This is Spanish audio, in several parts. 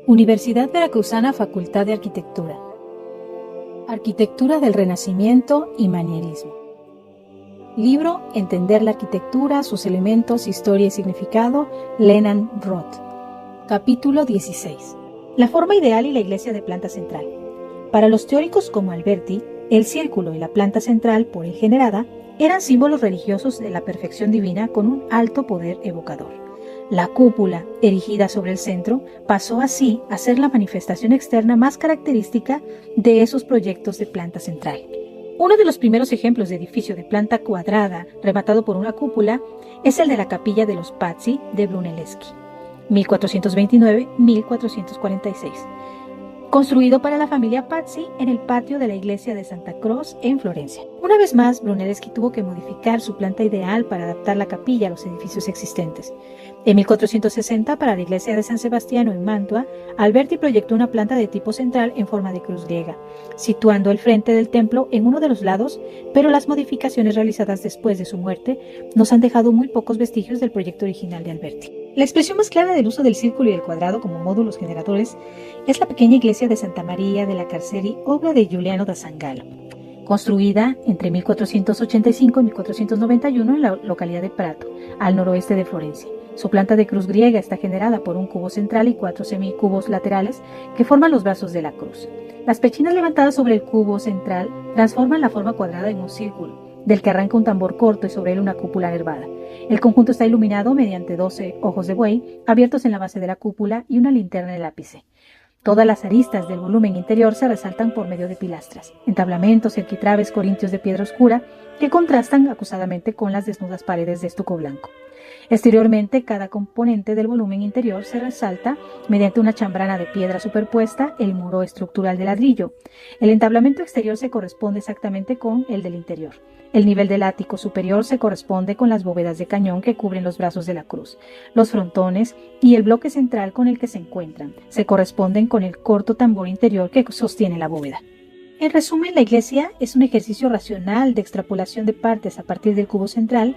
Universidad Veracruzana, Facultad de Arquitectura. Arquitectura del Renacimiento y Manierismo. Libro Entender la arquitectura, sus elementos, historia y significado, Leland Roth. Capítulo 16. La forma ideal y la iglesia de planta central. Para los teóricos como Alberti, el círculo y la planta central por él generada eran símbolos religiosos de la perfección divina con un alto poder evocador. La cúpula, erigida sobre el centro, pasó así a ser la manifestación externa más característica de esos proyectos de planta central. Uno de los primeros ejemplos de edificio de planta cuadrada, rematado por una cúpula, es el de la capilla de los Pazzi de Brunelleschi, 1429-1446, construido para la familia Pazzi en el patio de la iglesia de Santa Croce en Florencia. Una vez más, Brunelleschi tuvo que modificar su planta ideal para adaptar la capilla a los edificios existentes. En 1460, para la iglesia de San Sebastiano en Mantua, Alberti proyectó una planta de tipo central en forma de cruz griega, situando el frente del templo en uno de los lados, pero las modificaciones realizadas después de su muerte nos han dejado muy pocos vestigios del proyecto original de Alberti. La expresión más clara del uso del círculo y el cuadrado como módulos generadores es la pequeña iglesia de Santa María de la Carceri, obra de Giuliano da Sangallo, construida entre 1485 y 1491 en la localidad de Prato, al noroeste de Florencia. Su planta de cruz griega está generada por un cubo central y 4 semicubos laterales que forman los brazos de la cruz. Las pechinas levantadas sobre el cubo central transforman la forma cuadrada en un círculo, del que arranca un tambor corto y sobre él una cúpula nervada. El conjunto está iluminado mediante 12 ojos de buey abiertos en la base de la cúpula y una linterna en el ápice. Todas las aristas del volumen interior se resaltan por medio de pilastras, entablamentos y arquitrabes corintios de piedra oscura que contrastan acusadamente con las desnudas paredes de estuco blanco. Exteriormente, cada componente del volumen interior se resalta mediante una chambrana de piedra superpuesta, el muro estructural de ladrillo. El entablamento exterior se corresponde exactamente con el del interior. El nivel del ático superior se corresponde con las bóvedas de cañón que cubren los brazos de la cruz. Los frontones y el bloque central con el que se encuentran se corresponden con el corto tambor interior que sostiene la bóveda. En resumen, la iglesia es un ejercicio racional de extrapolación de partes a partir del cubo central,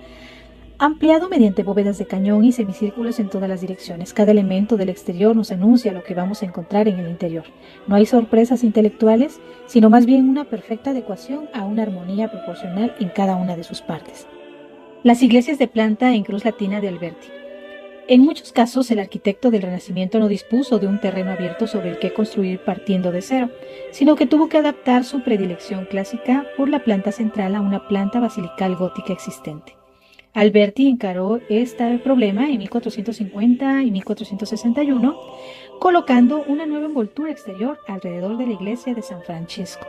ampliado mediante bóvedas de cañón y semicírculos en todas las direcciones. Cada elemento del exterior nos anuncia lo que vamos a encontrar en el interior. No hay sorpresas intelectuales, sino más bien una perfecta adecuación a una armonía proporcional en cada una de sus partes. Las iglesias de planta en cruz latina de Alberti. En muchos casos, el arquitecto del Renacimiento no dispuso de un terreno abierto sobre el que construir partiendo de cero, sino que tuvo que adaptar su predilección clásica por la planta central a una planta basilical gótica existente. Alberti encaró este problema en 1450 y 1461, colocando una nueva envoltura exterior alrededor de la iglesia de San Francesco,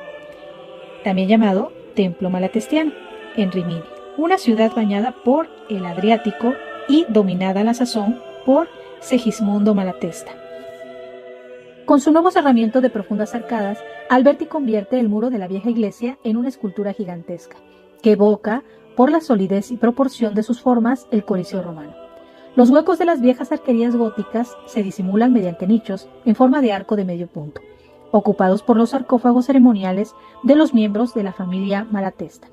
también llamado Templo Malatestiano, en Rimini, una ciudad bañada por el Adriático y dominada a la sazón por Segismundo Malatesta. Con su nuevo cerramiento de profundas arcadas, Alberti convierte el muro de la vieja iglesia en una escultura gigantesca, que evoca, por la solidez y proporción de sus formas, el Coliseo romano. Los huecos de las viejas arquerías góticas se disimulan mediante nichos en forma de arco de medio punto, ocupados por los sarcófagos ceremoniales de los miembros de la familia Malatesta.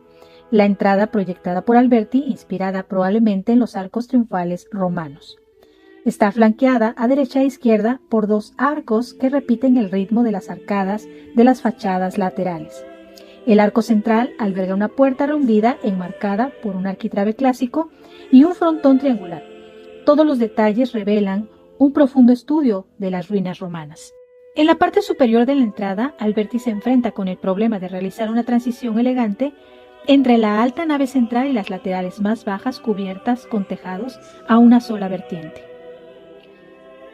La entrada proyectada por Alberti, inspirada probablemente en los arcos triunfales romanos. Está flanqueada a derecha e izquierda por 2 arcos que repiten el ritmo de las arcadas de las fachadas laterales. El arco central alberga una puerta rompida enmarcada por un arquitrabe clásico y un frontón triangular. Todos los detalles revelan un profundo estudio de las ruinas romanas. En la parte superior de la entrada, Alberti se enfrenta con el problema de realizar una transición elegante entre la alta nave central y las laterales más bajas cubiertas con tejados a una sola vertiente.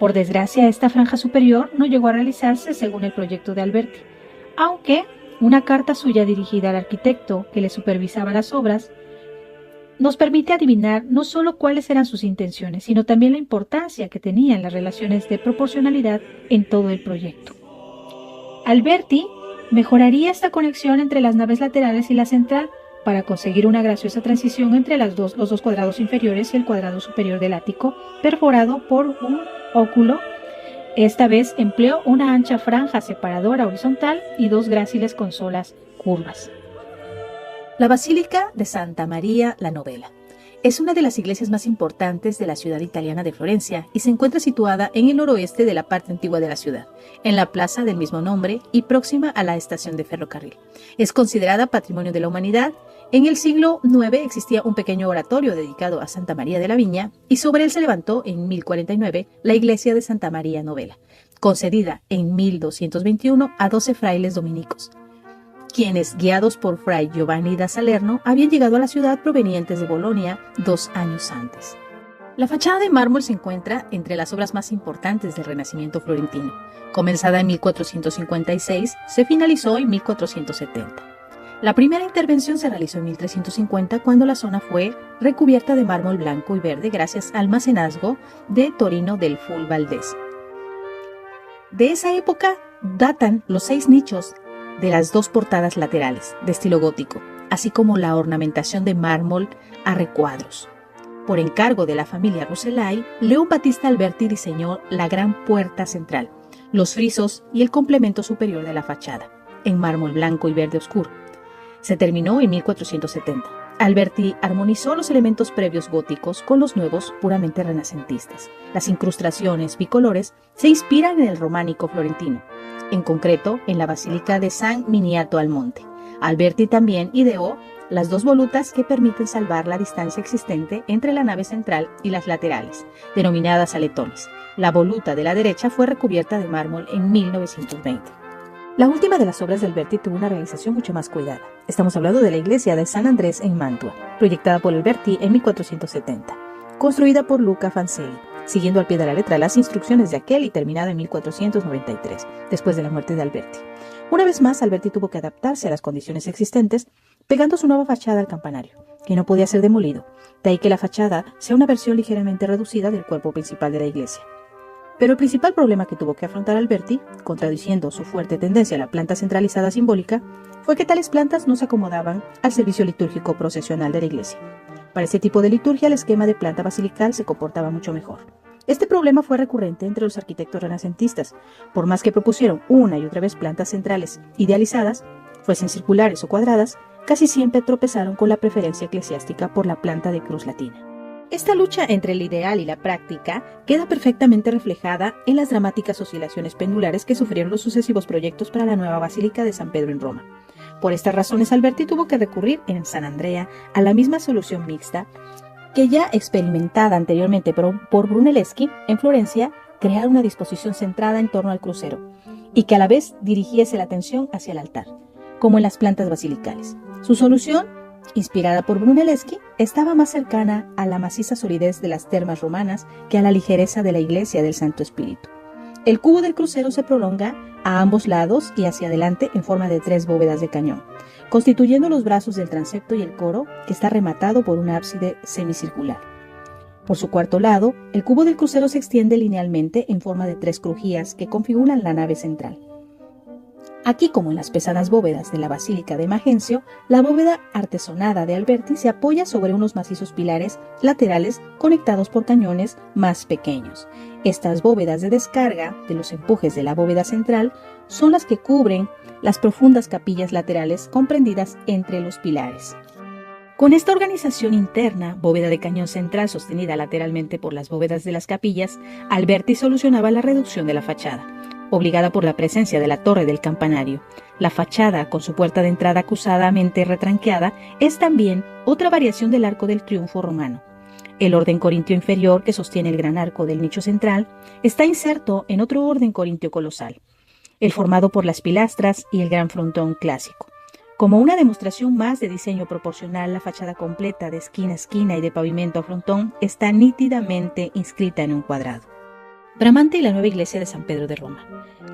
Por desgracia, esta franja superior no llegó a realizarse según el proyecto de Alberti, aunque una carta suya dirigida al arquitecto que le supervisaba las obras nos permite adivinar no solo cuáles eran sus intenciones, sino también la importancia que tenían las relaciones de proporcionalidad en todo el proyecto. Alberti mejoraría esta conexión entre las naves laterales y la central para conseguir una graciosa transición entre los dos cuadrados inferiores y el cuadrado superior del ático, perforado por un óculo. Esta vez empleó una ancha franja separadora horizontal y 2 gráciles consolas curvas. La Basílica de Santa María la Novella. es una de las iglesias más importantes de la ciudad italiana de Florencia y se encuentra situada en el noroeste de la parte antigua de la ciudad, en la plaza del mismo nombre y próxima a la estación de ferrocarril. Es considerada Patrimonio de la Humanidad. En el siglo IX existía un pequeño oratorio dedicado a Santa María de la Viña y sobre él se levantó en 1049 la iglesia de Santa María Novella, concedida en 1221 a 12 frailes dominicos, quienes, guiados por Fray Giovanni da Salerno, habían llegado a la ciudad provenientes de Bolonia 2 años antes. La fachada de mármol se encuentra entre las obras más importantes del Renacimiento florentino. Comenzada en 1456, se finalizó en 1470. La primera intervención se realizó en 1350 cuando la zona fue recubierta de mármol blanco y verde gracias al mecenazgo de Torino del Ful Valdés. De esa época datan los 6 nichos de las 2 portadas laterales, de estilo gótico, así como la ornamentación de mármol a recuadros. Por encargo de la familia Rucellai, León Battista Alberti diseñó la gran puerta central, los frisos y el complemento superior de la fachada, en mármol blanco y verde oscuro. Se terminó en 1470. Alberti armonizó los elementos previos góticos con los nuevos puramente renacentistas. Las incrustaciones bicolores se inspiran en el románico florentino, en concreto en la Basílica de San Miniato al Monte. Alberti también ideó las 2 volutas que permiten salvar la distancia existente entre la nave central y las laterales, denominadas aletones. La voluta de la derecha fue recubierta de mármol en 1920. La última de las obras de Alberti tuvo una realización mucho más cuidada. Estamos hablando de la iglesia de San Andrés en Mantua, proyectada por Alberti en 1470, construida por Luca Fancelli, siguiendo al pie de la letra las instrucciones de aquel y terminada en 1493, después de la muerte de Alberti. Una vez más, Alberti tuvo que adaptarse a las condiciones existentes, pegando su nueva fachada al campanario, que no podía ser demolido, de ahí que la fachada sea una versión ligeramente reducida del cuerpo principal de la iglesia. Pero el principal problema que tuvo que afrontar Alberti, contradiciendo su fuerte tendencia a la planta centralizada simbólica, fue que tales plantas no se acomodaban al servicio litúrgico procesional de la iglesia. Para este tipo de liturgia, el esquema de planta basilical se comportaba mucho mejor. Este problema fue recurrente entre los arquitectos renacentistas. Por más que propusieron una y otra vez plantas centrales idealizadas, fuesen circulares o cuadradas, casi siempre tropezaron con la preferencia eclesiástica por la planta de cruz latina. Esta lucha entre el ideal y la práctica queda perfectamente reflejada en las dramáticas oscilaciones pendulares que sufrieron los sucesivos proyectos para la nueva Basílica de San Pedro en Roma. Por estas razones, Alberti tuvo que recurrir en San Andrea a la misma solución mixta que ya experimentada anteriormente por Brunelleschi en Florencia, crear una disposición centrada en torno al crucero y que a la vez dirigiese la atención hacia el altar, como en las plantas basilicales. Su solución, inspirada por Brunelleschi, estaba más cercana a la maciza solidez de las termas romanas que a la ligereza de la iglesia del Santo Espíritu. El cubo del crucero se prolonga a ambos lados y hacia adelante en forma de 3 bóvedas de cañón, constituyendo los brazos del transepto y el coro, que está rematado por un ábside semicircular. Por su cuarto lado, el cubo del crucero se extiende linealmente en forma de 3 crujías que configuran la nave central. Aquí, como en las pesadas bóvedas de la Basílica de Magencio, la bóveda artesonada de Alberti se apoya sobre unos macizos pilares laterales conectados por cañones más pequeños. Estas bóvedas de descarga de los empujes de la bóveda central son las que cubren las profundas capillas laterales comprendidas entre los pilares. Con esta organización interna, bóveda de cañón central sostenida lateralmente por las bóvedas de las capillas, Alberti solucionaba la reducción de la fachada, obligada por la presencia de la torre del campanario. La fachada, con su puerta de entrada acusadamente retranqueada, es también otra variación del arco del triunfo romano. El orden corintio inferior, que sostiene el gran arco del nicho central, está inserto en otro orden corintio colosal, el formado por las pilastras y el gran frontón clásico. Como una demostración más de diseño proporcional, la fachada completa de esquina a esquina y de pavimento a frontón está nítidamente inscrita en un cuadrado. Bramante y la nueva iglesia de San Pedro de Roma.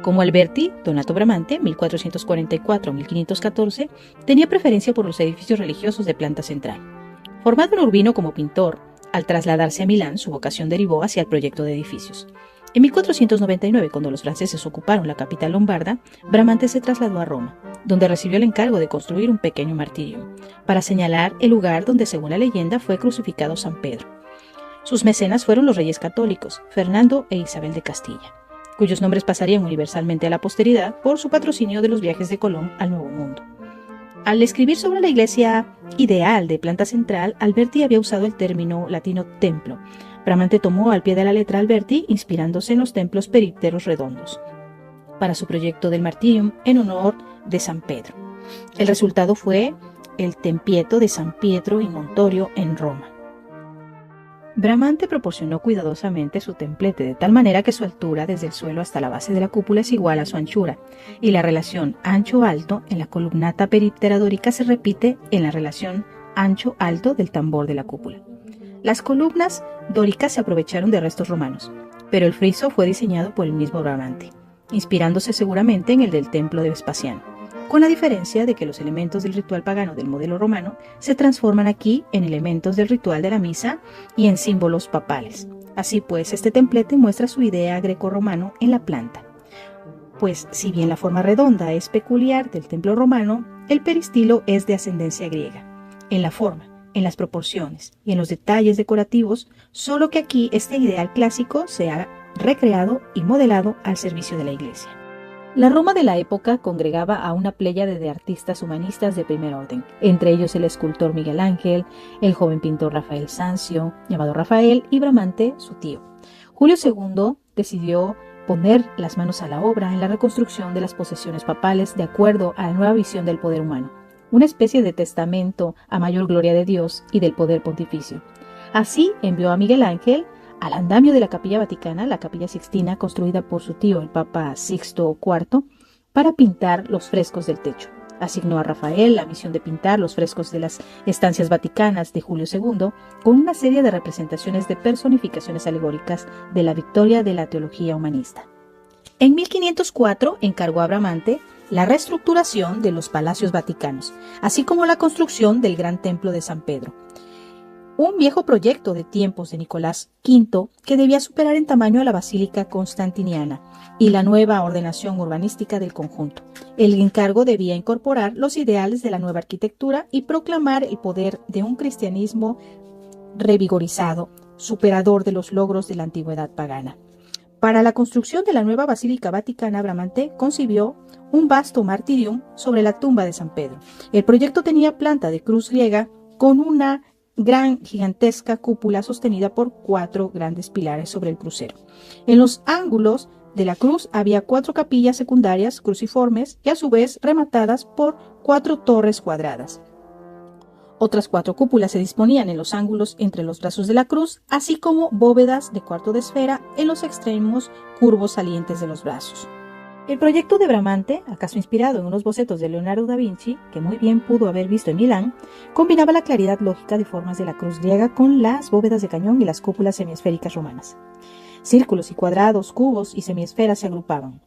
Como Alberti, Donato Bramante, 1444-1514, tenía preferencia por los edificios religiosos de planta central. Formado en Urbino como pintor, al trasladarse a Milán, su vocación derivó hacia el proyecto de edificios. En 1499, cuando los franceses ocuparon la capital lombarda, Bramante se trasladó a Roma, donde recibió el encargo de construir un pequeño martirium, para señalar el lugar donde, según la leyenda, fue crucificado San Pedro. Sus mecenas fueron los reyes católicos, Fernando e Isabel de Castilla, cuyos nombres pasarían universalmente a la posteridad por su patrocinio de los viajes de Colón al Nuevo Mundo. Al escribir sobre la iglesia ideal de planta central, Alberti había usado el término latino templo. Bramante tomó al pie de la letra Alberti, inspirándose en los templos perípteros redondos, para su proyecto del Martirium en honor de San Pedro. El resultado fue el Tempietto de San Pietro in Montorio en Roma. Bramante proporcionó cuidadosamente su templete de tal manera que su altura desde el suelo hasta la base de la cúpula es igual a su anchura, y la relación ancho-alto en la columnata períptera dórica se repite en la relación ancho-alto del tambor de la cúpula. Las columnas dóricas se aprovecharon de restos romanos, pero el friso fue diseñado por el mismo Bramante, inspirándose seguramente en el del templo de Vespasiano, con la diferencia de que los elementos del ritual pagano del modelo romano se transforman aquí en elementos del ritual de la misa y en símbolos papales. Así pues, este templete muestra su idea greco-romano en la planta. Pues, si bien la forma redonda es peculiar del templo romano, el peristilo es de ascendencia griega. En la forma, en las proporciones y en los detalles decorativos, solo que aquí este ideal clásico se ha recreado y modelado al servicio de la iglesia. La Roma de la época congregaba a una pléyade de artistas humanistas de primer orden, entre ellos el escultor Miguel Ángel, el joven pintor Rafael Sanzio, llamado Rafael, y Bramante, su tío. Julio II decidió poner las manos a la obra en la reconstrucción de las posesiones papales de acuerdo a la nueva visión del poder humano, una especie de testamento a mayor gloria de Dios y del poder pontificio. Así envió a Miguel Ángel al andamio de la Capilla Vaticana, la Capilla Sixtina, construida por su tío, el Papa Sixto IV, para pintar los frescos del techo. Asignó a Rafael la misión de pintar los frescos de las estancias vaticanas de Julio II, con una serie de representaciones de personificaciones alegóricas de la victoria de la teología humanista. En 1504 encargó a Bramante la reestructuración de los palacios vaticanos, así como la construcción del gran templo de San Pedro, un viejo proyecto de tiempos de Nicolás V que debía superar en tamaño a la Basílica Constantiniana y la nueva ordenación urbanística del conjunto. El encargo debía incorporar los ideales de la nueva arquitectura y proclamar el poder de un cristianismo revigorizado, superador de los logros de la antigüedad pagana. Para la construcción de la nueva Basílica Vaticana, Bramante concibió un vasto martirium sobre la tumba de San Pedro. El proyecto tenía planta de cruz griega con una gigantesca cúpula sostenida por 4 grandes pilares sobre el crucero. En los ángulos de la cruz había 4 capillas secundarias cruciformes y a su vez rematadas por 4 torres cuadradas. Otras 4 cúpulas se disponían en los ángulos entre los brazos de la cruz, así como bóvedas de cuarto de esfera en los extremos curvos salientes de los brazos. El proyecto de Bramante, acaso inspirado en unos bocetos de Leonardo da Vinci, que muy bien pudo haber visto en Milán, combinaba la claridad lógica de formas de la cruz griega con las bóvedas de cañón y las cúpulas semiesféricas romanas. Círculos y cuadrados, cubos y semiesferas se agrupaban,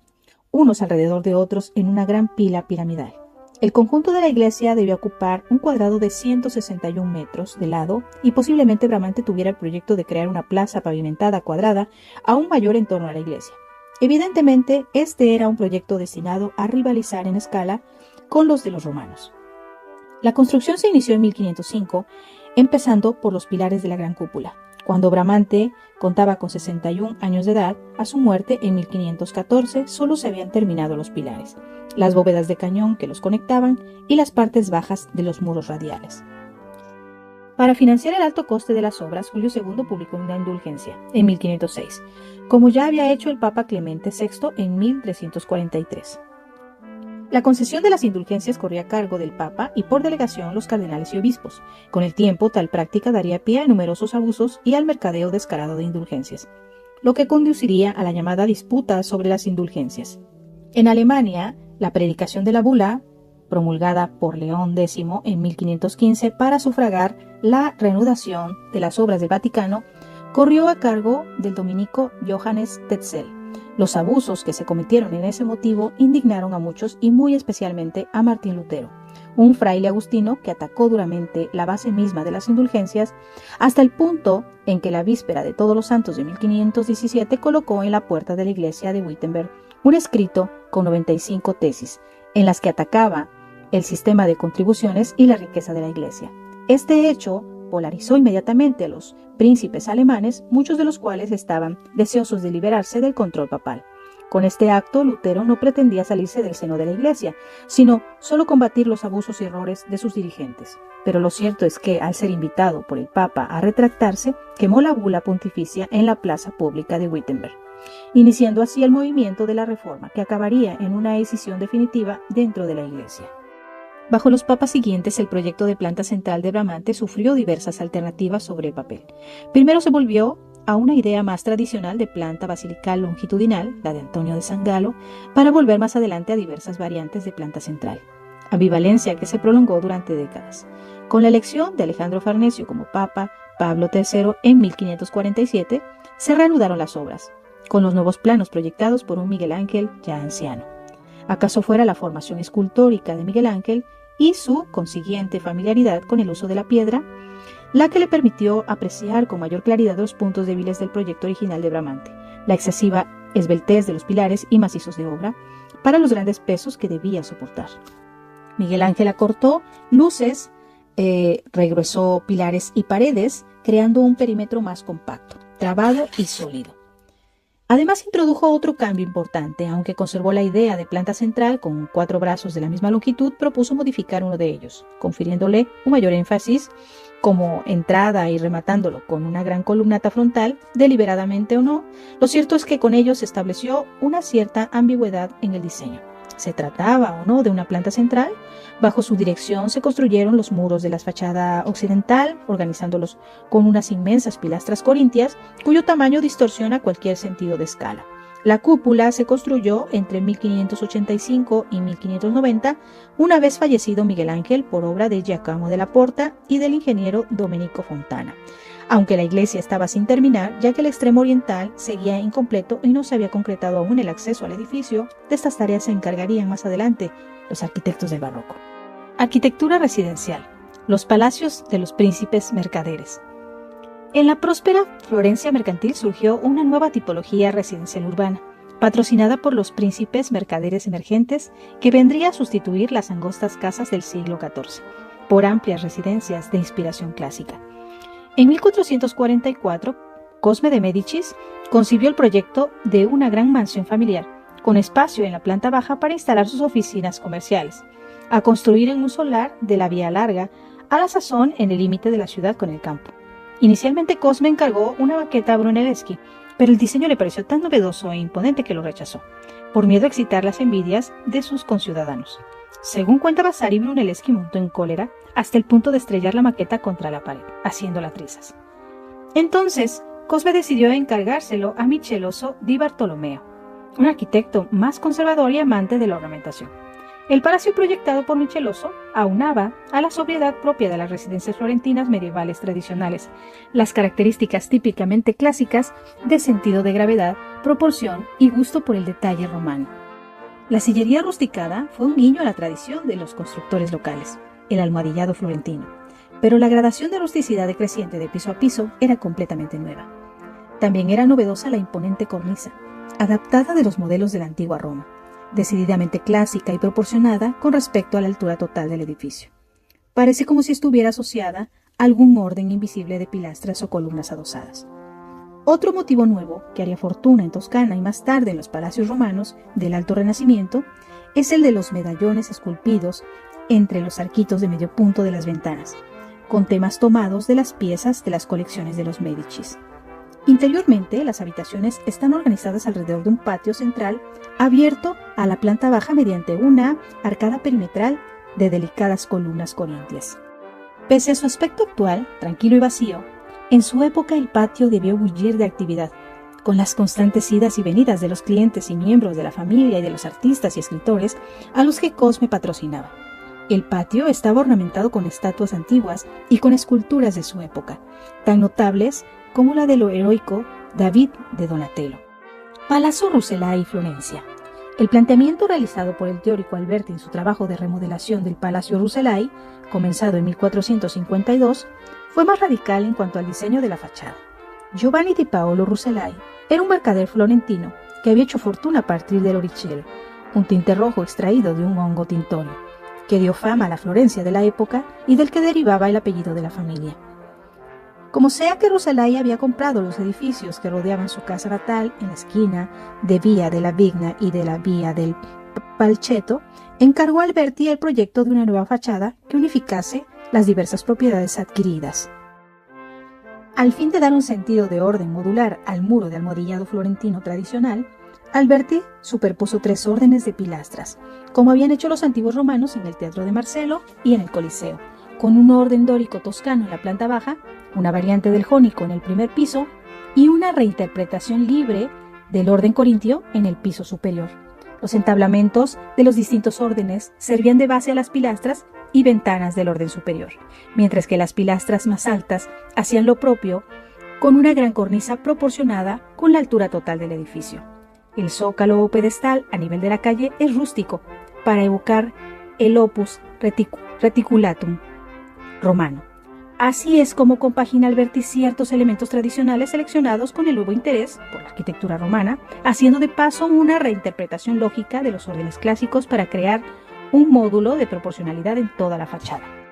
unos alrededor de otros en una gran pila piramidal. El conjunto de la iglesia debía ocupar un cuadrado de 161 metros de lado y posiblemente Bramante tuviera el proyecto de crear una plaza pavimentada cuadrada aún mayor en torno a la iglesia. Evidentemente, este era un proyecto destinado a rivalizar en escala con los de los romanos. La construcción se inició en 1505, empezando por los pilares de la gran cúpula. Cuando Bramante contaba con 61 años de edad, a su muerte en 1514 solo se habían terminado los pilares, las bóvedas de cañón que los conectaban y las partes bajas de los muros radiales. Para financiar el alto coste de las obras, Julio II publicó una indulgencia en 1506, como ya había hecho el Papa Clemente VI en 1343. La concesión de las indulgencias corría a cargo del Papa y por delegación los cardenales y obispos. Con el tiempo, tal práctica daría pie a numerosos abusos y al mercadeo descarado de indulgencias, lo que conduciría a la llamada disputa sobre las indulgencias. En Alemania, la predicación de la bula, promulgada por León X en 1515 para sufragar la reanudación de las obras del Vaticano, corrió a cargo del dominico Johannes Tetzel. Los abusos que se cometieron en ese motivo indignaron a muchos y muy especialmente a Martín Lutero, un fraile agustino que atacó duramente la base misma de las indulgencias hasta el punto en que la víspera de Todos los Santos de 1517 colocó en la puerta de la iglesia de Wittenberg un escrito con 95 tesis en las que atacaba el sistema de contribuciones y la riqueza de la iglesia. Este hecho polarizó inmediatamente a los príncipes alemanes, muchos de los cuales estaban deseosos de liberarse del control papal. Con este acto, Lutero no pretendía salirse del seno de la Iglesia, sino solo combatir los abusos y errores de sus dirigentes. Pero lo cierto es que, al ser invitado por el Papa a retractarse, quemó la bula pontificia en la plaza pública de Wittenberg, iniciando así el movimiento de la Reforma, que acabaría en una escisión definitiva dentro de la Iglesia. Bajo los papas siguientes, el proyecto de planta central de Bramante sufrió diversas alternativas sobre el papel. Primero se volvió a una idea más tradicional de planta basilical longitudinal, la de Antonio de San Galo, para volver más adelante a diversas variantes de planta central, ambivalencia que se prolongó durante décadas. Con la elección de Alejandro Farnesio como papa, Pablo III en 1547, se reanudaron las obras, con los nuevos planos proyectados por un Miguel Ángel ya anciano. ¿Acaso fuera la formación escultórica de Miguel Ángel y su consiguiente familiaridad con el uso de la piedra la que le permitió apreciar con mayor claridad los puntos débiles del proyecto original de Bramante, la excesiva esbeltez de los pilares y macizos de obra para los grandes pesos que debía soportar? Miguel Ángel acortó luces, regruesó pilares y paredes, creando un perímetro más compacto, trabado y sólido. Además, introdujo otro cambio importante. Aunque conservó la idea de planta central con 4 brazos de la misma longitud, propuso modificar uno de ellos, confiriéndole un mayor énfasis como entrada y rematándolo con una gran columnata frontal, deliberadamente o no. Lo cierto es que con ello se estableció una cierta ambigüedad en el diseño. ¿Se trataba o no de una planta central? Bajo su dirección se construyeron los muros de la fachada occidental, organizándolos con unas inmensas pilastras corintias, cuyo tamaño distorsiona cualquier sentido de escala. La cúpula se construyó entre 1585 y 1590, una vez fallecido Miguel Ángel, por obra de Giacomo della Porta y del ingeniero Domenico Fontana, aunque la iglesia estaba sin terminar, ya que el extremo oriental seguía incompleto y no se había concretado aún el acceso al edificio. De estas tareas se encargarían más adelante los arquitectos del barroco. Arquitectura residencial. Los palacios de los príncipes mercaderes. En la próspera Florencia mercantil surgió una nueva tipología residencial urbana, patrocinada por los príncipes mercaderes emergentes, que vendría a sustituir las angostas casas del siglo XIV, por amplias residencias de inspiración clásica. En 1444, Cosme de Médicis concibió el proyecto de una gran mansión familiar, con espacio en la planta baja para instalar sus oficinas comerciales, a construir en un solar de la Vía Larga, a la sazón en el límite de la ciudad con el campo. Inicialmente Cosme encargó una maqueta a Brunelleschi, pero el diseño le pareció tan novedoso e imponente que lo rechazó, por miedo a excitar las envidias de sus conciudadanos. Según cuenta Vasari, Brunelleschi montó en cólera hasta el punto de estrellar la maqueta contra la pared, haciéndola trizas. Entonces, Cosme decidió encargárselo a Micheloso di Bartolomeo, un arquitecto más conservador y amante de la ornamentación. El palacio proyectado por Micheloso aunaba a la sobriedad propia de las residencias florentinas medievales tradicionales, las características típicamente clásicas de sentido de gravedad, proporción y gusto por el detalle romano. La sillería rusticada fue un guiño a la tradición de los constructores locales, el almohadillado florentino, pero la gradación de rusticidad decreciente de piso a piso era completamente nueva. También era novedosa la imponente cornisa, adaptada de los modelos de la antigua Roma, decididamente clásica y proporcionada con respecto a la altura total del edificio. Parece como si estuviera asociada a algún orden invisible de pilastras o columnas adosadas. Otro motivo nuevo que haría fortuna en Toscana y más tarde en los palacios romanos del Alto Renacimiento es el de los medallones esculpidos entre los arquitos de medio punto de las ventanas, con temas tomados de las piezas de las colecciones de los Médicis. Interiormente, las habitaciones están organizadas alrededor de un patio central abierto a la planta baja mediante una arcada perimetral de delicadas columnas corintias. Pese a su aspecto actual, tranquilo y vacío, en su época el patio debió bullir de actividad, con las constantes idas y venidas de los clientes y miembros de la familia y de los artistas y escritores a los que Cosme patrocinaba. El patio estaba ornamentado con estatuas antiguas y con esculturas de su época, tan notables como la de lo heroico David de Donatello. Palazzo Rucellai, Florencia. El planteamiento realizado por el teórico Alberti en su trabajo de remodelación del Palacio Rucellai, comenzado en 1452, fue más radical en cuanto al diseño de la fachada. Giovanni di Paolo Rucellai era un mercader florentino que había hecho fortuna a partir del orichello, un tinte rojo extraído de un hongo tintorio, que dio fama a la Florencia de la época y del que derivaba el apellido de la familia. Como sea que Rucellai había comprado los edificios que rodeaban su casa natal en la esquina de Vía de la Vigna y de la Vía del Palchetto, encargó a Alberti el proyecto de una nueva fachada que unificase las diversas propiedades adquiridas. Al fin de dar un sentido de orden modular al muro de almohadillado florentino tradicional, Alberti superpuso 3 órdenes de pilastras, como habían hecho los antiguos romanos en el Teatro de Marcelo y en el Coliseo, con un orden dórico toscano en la planta baja, una variante del jónico en el primer piso y una reinterpretación libre del orden corintio en el piso superior. Los entablamentos de los distintos órdenes servían de base a las pilastras y ventanas del orden superior, mientras que las pilastras más altas hacían lo propio con una gran cornisa proporcionada con la altura total del edificio. El zócalo o pedestal a nivel de la calle es rústico para evocar el opus reticulatum romano. Así es como compagina Alberti ciertos elementos tradicionales seleccionados con el nuevo interés por la arquitectura romana, haciendo de paso una reinterpretación lógica de los órdenes clásicos para crear un módulo de proporcionalidad en toda la fachada.